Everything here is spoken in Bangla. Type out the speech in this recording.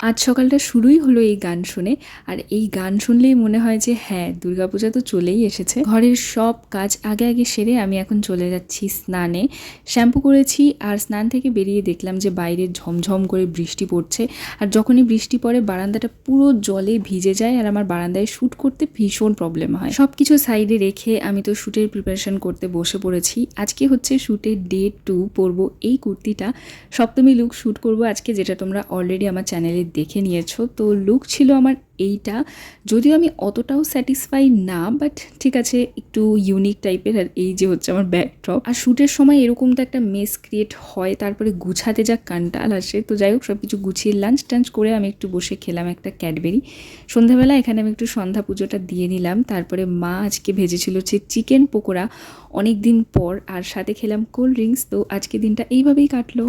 আজ সকালটা শুরুই হলো এই গান শুনে। আর এই গান শুনলেই মনে হয় যে হ্যাঁ, দুর্গাপূজা তো চলেই এসেছে। ঘরের সব কাজ আগে আগে সেরে আমি এখন চলে যাচ্ছি স্নানে। শ্যাম্পু করেছি আর স্নান থেকে বেরিয়ে দেখলাম যে বাইরে ঝমঝম করে বৃষ্টি পড়ছে। আর যখনই বৃষ্টি পড়ে বারান্দাটা পুরো জলে ভিজে যায় আর আমার বারান্দায় শ্যুট করতে ভীষণ প্রবলেম হয়। সব কিছু সাইডে রেখে আমি তো শ্যুটের প্রিপারেশন করতে বসে পড়েছি। আজকে হচ্ছে শ্যুটের ডে 2, পরবো এই কুর্তিটা। সপ্তমী লুক শ্যুট করবো আজকে, যেটা তোমরা অলরেডি আমার চ্যানেলে দেখে নিয়েছো। তো লুক ছিল আমার এইটা, যদিও আমি অতটাও স্যাটিসফাই না, বাট ঠিক আছে, একটু ইউনিক টাইপের। আর এই যে হচ্ছে আমার ব্যাকড্রপ। আর শ্যুটের সময় এরকম তো একটা মেস ক্রিয়েট হয়, তারপরে গুছাতে যা কান্টাল আসে। তো যাই হোক, সব কিছু গুছিয়ে লাঞ্চ টাঞ্চ করে আমি একটু বসে খেলাম একটা ক্যাডবেরি। সন্ধ্যাবেলা এখানে আমি একটু সন্ধ্যা পুজোটা দিয়ে নিলাম। তারপরে মা আজকে ভেজেছিল হচ্ছে চিকেন পকোড়া অনেক দিন পর, আর সাথে খেলাম কোল্ড ড্রিঙ্কস। তো আজকে দিনটা এইভাবেই কাটলো।